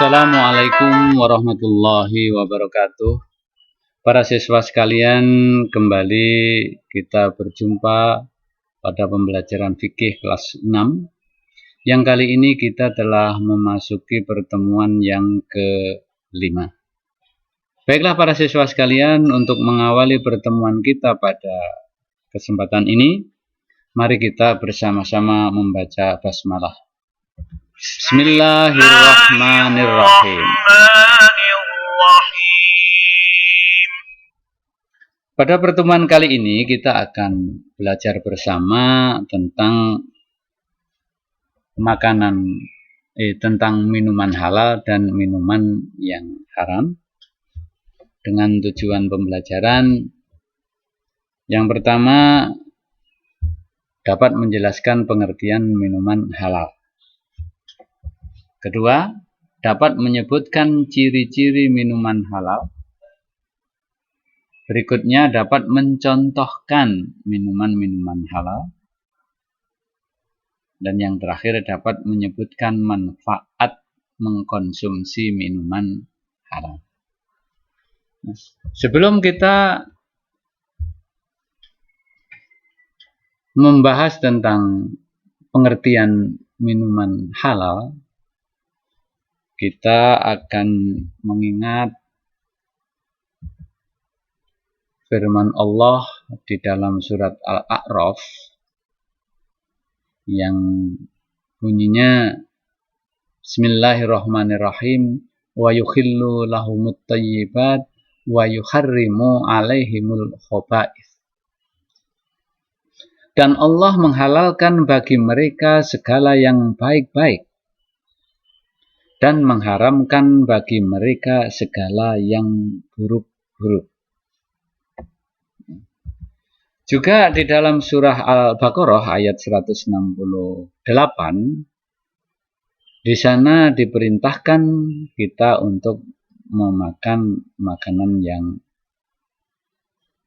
Assalamualaikum warahmatullahi wabarakatuh. Para siswa sekalian, kembali kita berjumpa pada pembelajaran fikih kelas 6. Yang kali ini kita telah memasuki pertemuan yang ke-5. Baiklah para siswa sekalian, untuk mengawali pertemuan kita pada kesempatan ini, mari kita bersama-sama membaca basmalah. Bismillahirrahmanirrahim. Pada pertemuan kali ini kita akan belajar bersama tentang tentang minuman halal dan minuman yang haram. Dengan tujuan pembelajaran yang pertama, dapat menjelaskan pengertian minuman halal. Kedua, dapat menyebutkan ciri-ciri minuman halal. Berikutnya, dapat mencontohkan minuman-minuman halal. Dan yang terakhir, dapat menyebutkan manfaat mengkonsumsi minuman halal. Sebelum kita membahas tentang pengertian minuman halal, kita akan mengingat firman Allah di dalam surat Al-A'raf yang bunyinya Bismillahirrahmanirrahim, wa yukhillu lahumut thayyibat wa yuharrimu alaihimul khaba'ith. Dan Allah menghalalkan bagi mereka segala yang baik-baik dan mengharamkan bagi mereka segala yang buruk-buruk. Juga di dalam surah Al-Baqarah ayat 168, di sana diperintahkan kita untuk memakan makanan yang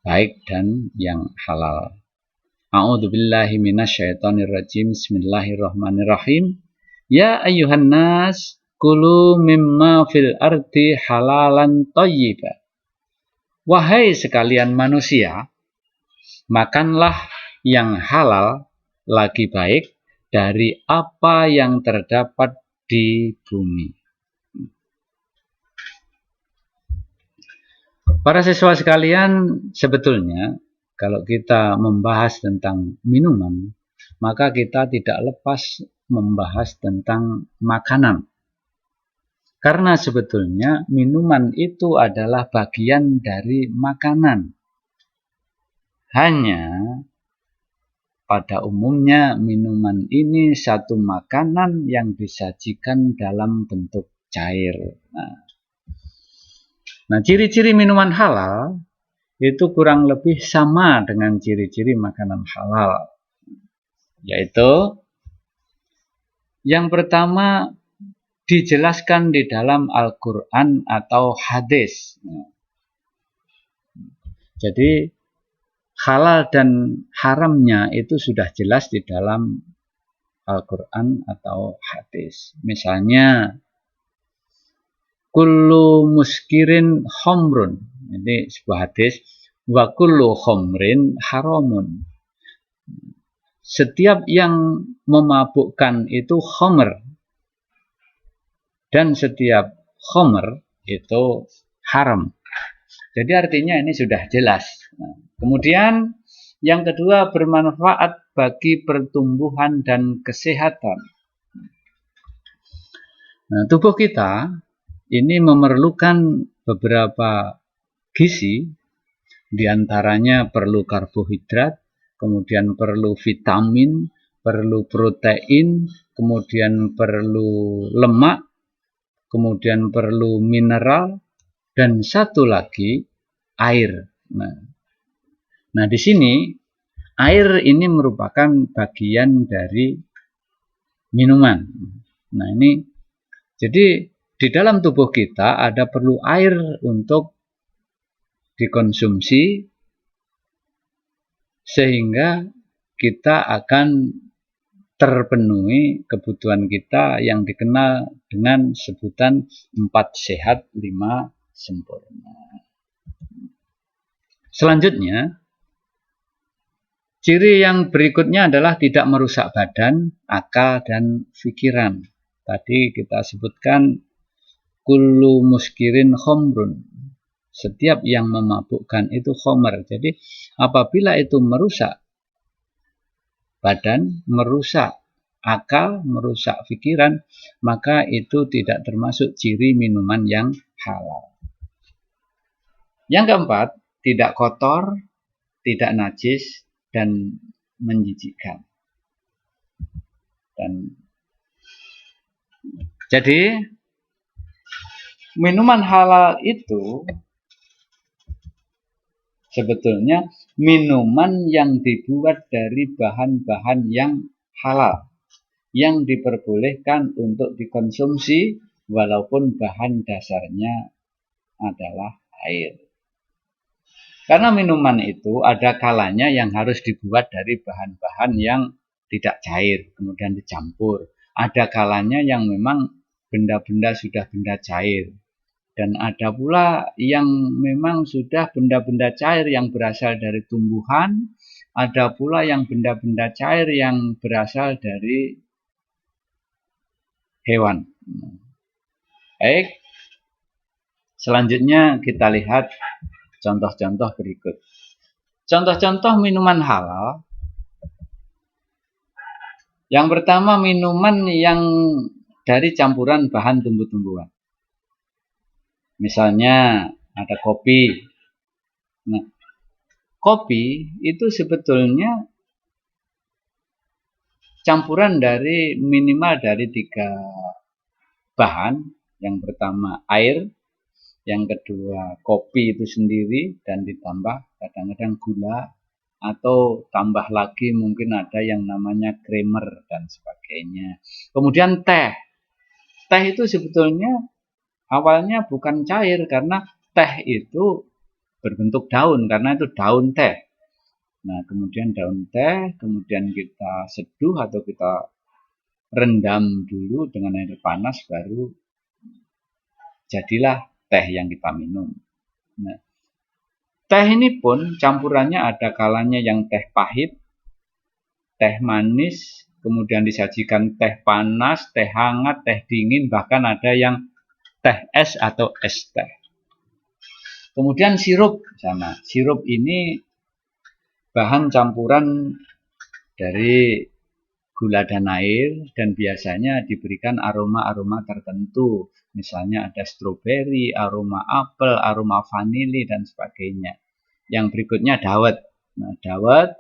baik dan yang halal. A'udzubillahi minasyaitonirrajim. Bismillahirrahmanirrahim. Ya ayyuhan nas, kulu mimma fil ardi halalan thayyiba. Wahai sekalian manusia, makanlah yang halal lagi baik dari apa yang terdapat di bumi. Para siswa sekalian, sebetulnya kalau kita membahas tentang minuman, maka kita tidak lepas membahas tentang makanan. Karena sebetulnya minuman itu adalah bagian dari makanan. Hanya pada umumnya minuman ini satu makanan yang disajikan dalam bentuk cair. Nah, ciri-ciri minuman halal itu kurang lebih sama dengan ciri-ciri makanan halal. Yaitu yang pertama, dijelaskan di dalam Al-Quran atau hadis. Jadi halal dan haramnya itu sudah jelas di dalam Al-Quran atau hadis. Misalnya, kullu muskirin khomrun. Ini sebuah hadis. Wa kullu khomrin haramun. Setiap yang memabukkan itu khomer. Dan setiap khomer itu haram. Jadi artinya ini sudah jelas. Kemudian yang kedua, bermanfaat bagi pertumbuhan dan kesehatan. Nah, tubuh kita ini memerlukan beberapa gizi, diantaranya perlu karbohidrat, kemudian perlu vitamin, perlu protein, kemudian perlu lemak, kemudian perlu mineral, dan satu lagi air. Nah, di sini air ini merupakan bagian dari minuman. Nah, ini jadi di dalam tubuh kita ada perlu air untuk dikonsumsi sehingga kita akan terpenuhi kebutuhan kita yang dikenal dengan sebutan 4 sehat 5 sempurna. Selanjutnya, ciri yang berikutnya adalah tidak merusak badan, akal, dan pikiran. Tadi kita sebutkan kullu muskirin khomrun. Setiap yang memabukkan itu khomer. Jadi apabila itu merusak badan, merusak akal, merusak pikiran, maka itu tidak termasuk ciri minuman yang halal. Yang keempat, tidak kotor, tidak najis, dan menjijikkan. Jadi minuman halal itu sebetulnya minuman yang dibuat dari bahan-bahan yang halal, yang diperbolehkan untuk dikonsumsi walaupun bahan dasarnya adalah air. Karena minuman itu ada kalanya yang harus dibuat dari bahan-bahan yang tidak cair, kemudian dicampur. Ada kalanya yang memang benda-benda sudah benda cair. Dan ada pula yang memang sudah benda-benda cair yang berasal dari tumbuhan. Ada pula yang benda-benda cair yang berasal dari hewan. Baik. Selanjutnya kita lihat contoh-contoh berikut. Contoh-contoh minuman halal. Yang pertama, minuman yang dari campuran bahan tumbuh-tumbuhan. Misalnya ada kopi. Nah, kopi itu sebetulnya campuran dari minimal dari 3 bahan. Yang pertama air, yang kedua kopi itu sendiri dan ditambah kadang-kadang gula, atau tambah lagi mungkin ada yang namanya creamer dan sebagainya. Kemudian teh. Teh itu sebetulnya awalnya bukan cair karena teh itu berbentuk daun, karena itu daun teh. Nah, kemudian daun teh, kemudian kita seduh atau kita rendam dulu dengan air panas, baru jadilah teh yang kita minum. Nah, teh ini pun campurannya ada kalanya yang teh pahit, teh manis, kemudian disajikan teh panas, teh hangat, teh dingin, bahkan ada yang teh es atau es teh. Kemudian sirup sama. Sirup ini bahan campuran dari gula dan air dan biasanya diberikan aroma-aroma tertentu. Misalnya ada stroberi, aroma apel, aroma vanili dan sebagainya. Yang berikutnya dawet. Nah, dawet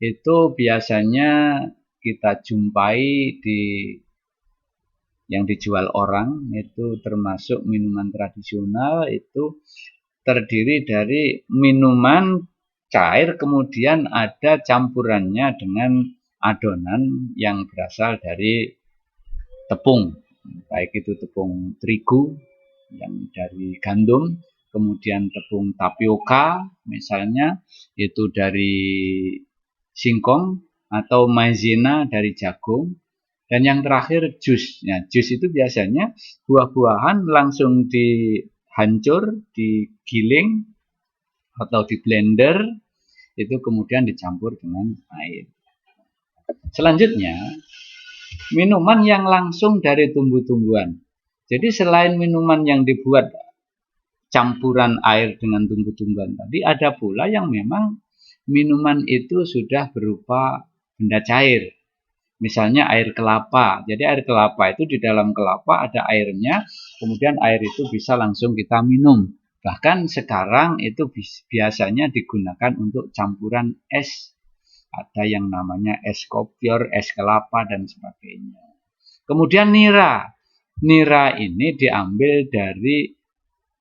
itu biasanya kita jumpai di yang dijual orang, itu termasuk minuman tradisional, itu terdiri dari minuman cair, kemudian ada campurannya dengan adonan yang berasal dari tepung, baik itu tepung terigu yang dari gandum, kemudian tepung tapioka misalnya itu dari singkong, atau maizena dari jagung, dan yang terakhir jus. Nah, jus itu biasanya buah-buahan langsung dihancur, digiling atau di blender, itu kemudian dicampur dengan air. Selanjutnya, minuman yang langsung dari tumbuh-tumbuhan. Jadi selain minuman yang dibuat campuran air dengan tumbuh-tumbuhan tadi, ada pula yang memang minuman itu sudah berupa benda cair. Misalnya air kelapa. Jadi air kelapa itu di dalam kelapa ada airnya, kemudian air itu bisa langsung kita minum. Bahkan sekarang itu biasanya digunakan untuk campuran es. Ada yang namanya es kopior, es kelapa, dan sebagainya. Kemudian nira. Nira ini diambil dari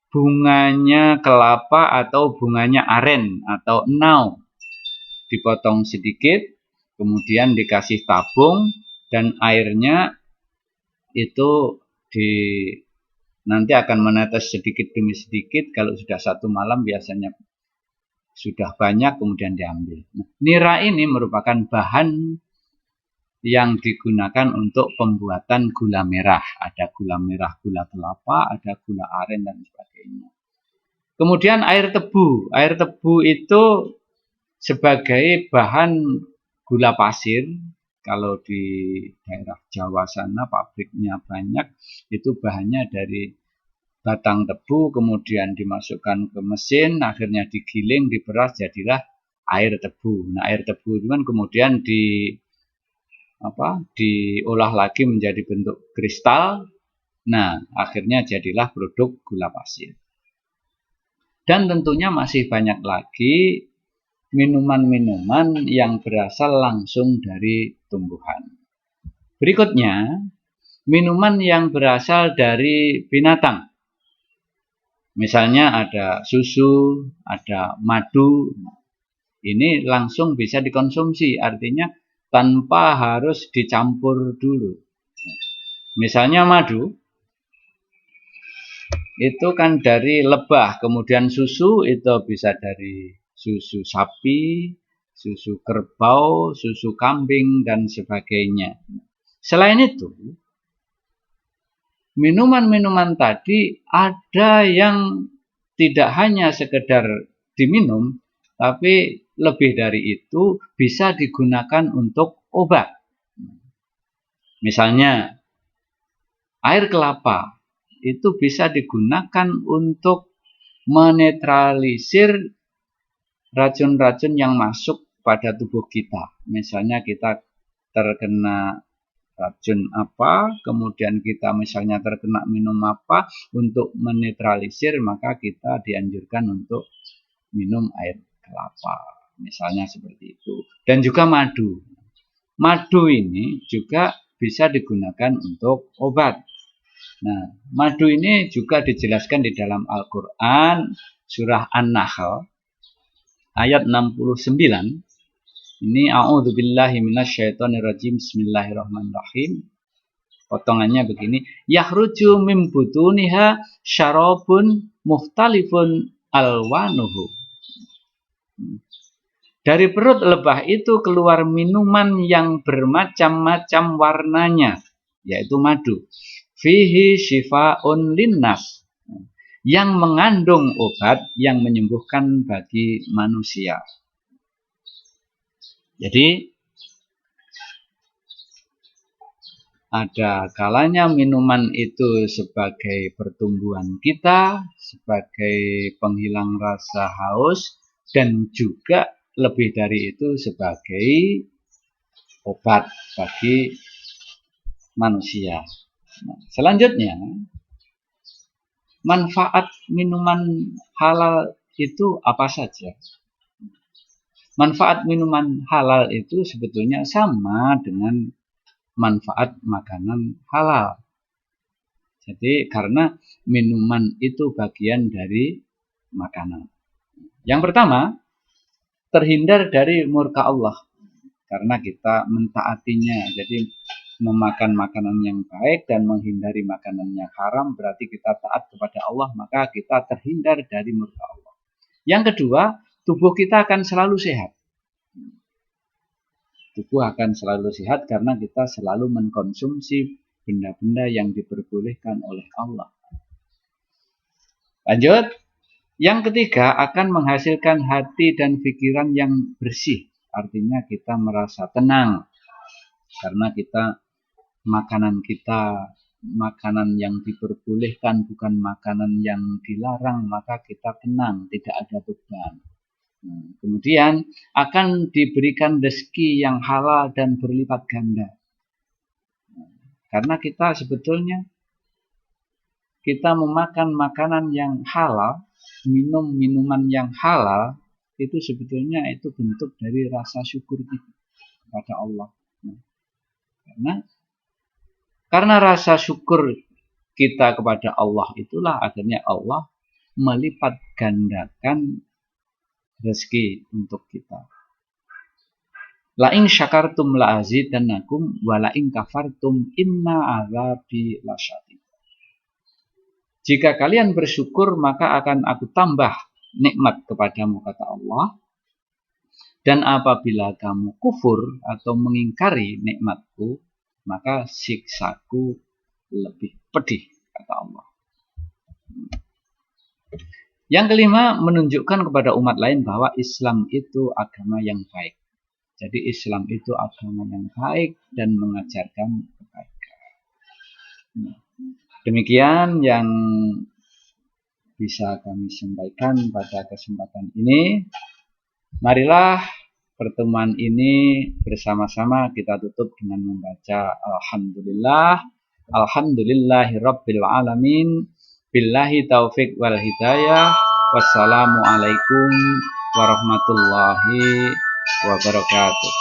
bunganya kelapa atau bunganya aren atau enau. Dipotong sedikit, kemudian dikasih tabung, dan airnya itu nanti akan menetes sedikit demi sedikit. Kalau sudah 1 malam biasanya sudah banyak, kemudian diambil. Nah, nira ini merupakan bahan yang digunakan untuk pembuatan gula merah. Ada gula merah, gula kelapa, ada gula aren dan sebagainya. Kemudian air tebu. Air tebu itu sebagai bahan gula pasir. Kalau di daerah Jawa sana pabriknya banyak, itu bahannya dari batang tebu, kemudian dimasukkan ke mesin, akhirnya digiling, diperas, jadilah air tebu. Nah, air tebu itu kan kemudian diolah lagi menjadi bentuk kristal. Nah, akhirnya jadilah produk gula pasir. Dan tentunya masih banyak lagi minuman-minuman yang berasal langsung dari tumbuhan. Berikutnya, minuman yang berasal dari binatang. Misalnya ada susu, ada madu. Ini langsung bisa dikonsumsi, artinya tanpa harus dicampur dulu. Misalnya madu, itu kan dari lebah, kemudian susu itu bisa dari susu sapi, susu kerbau, susu kambing, dan sebagainya. Selain itu, minuman-minuman tadi ada yang tidak hanya sekedar diminum, tapi lebih dari itu bisa digunakan untuk obat. Misalnya, air kelapa itu bisa digunakan untuk menetralisir racun-racun yang masuk pada tubuh kita. Misalnya kita terkena racun apa, kemudian kita misalnya terkena minum apa, untuk menetralisir maka kita dianjurkan untuk minum air kelapa. Misalnya seperti itu. Dan juga madu. Madu ini juga bisa digunakan untuk obat. Nah, madu ini juga dijelaskan di dalam Al-Quran, surah An-Nahl, ayat 69. Ini a'udzubillahi minasyaitonirrajim, bismillahirrahmanirrahim. Potongannya begini, yakhruju min butuniha syarabun mukhtalifun alwanuhu. Dari perut lebah itu keluar minuman yang bermacam-macam warnanya, yaitu madu. Fihi syifa'un linnas, yang mengandung obat yang menyembuhkan bagi manusia. Jadi ada kalanya minuman itu sebagai pertumbuhan kita, sebagai penghilang rasa haus, dan juga lebih dari itu sebagai obat bagi manusia. Nah, selanjutnya, manfaat minuman halal itu apa saja? Manfaat minuman halal itu sebetulnya sama dengan manfaat makanan halal. Jadi karena minuman itu bagian dari makanan. Yang pertama, terhindar dari murka Allah. Karena kita mentaatinya. Jadi memakan makanan yang baik dan menghindari makanan yang haram, berarti kita taat kepada Allah, maka kita terhindar dari murka Allah. Yang kedua, tubuh kita akan selalu sehat. Tubuh akan selalu sehat karena kita selalu mengkonsumsi benda-benda yang diperbolehkan oleh Allah. Lanjut. Yang ketiga, akan menghasilkan hati dan pikiran yang bersih. Artinya kita merasa tenang. Karena makanan yang diperbolehkan, bukan makanan yang dilarang, maka kita tenang, tidak ada beban. Kemudian akan diberikan rezeki yang halal dan berlipat ganda. Karena kita sebetulnya memakan makanan yang halal, minum minuman yang halal, itu sebetulnya itu bentuk dari rasa syukur kita kepada Allah. Karena rasa syukur kita kepada Allah itulah akhirnya Allah melipat gandakan rezeki untuk kita. La in syakartum la azidannakum wa la in kafartum inna azabi lasyadid. Jika kalian bersyukur maka akan aku tambah nikmat kepadamu, kata Allah. Dan apabila kamu kufur atau mengingkari nikmatku, maka siksaku lebih pedih, kata Allah. Yang kelima, menunjukkan kepada umat lain bahwa Islam itu agama yang baik. Jadi Islam itu agama yang baik dan mengajarkan kebaikan. Demikian yang bisa kami sampaikan pada kesempatan ini. Marilah pertemuan ini bersama-sama kita tutup dengan membaca Alhamdulillah. Alhamdulillahirabbil alamin. Billahi taufik wal hidayah. Wassalamualaikum warahmatullahi wabarakatuh.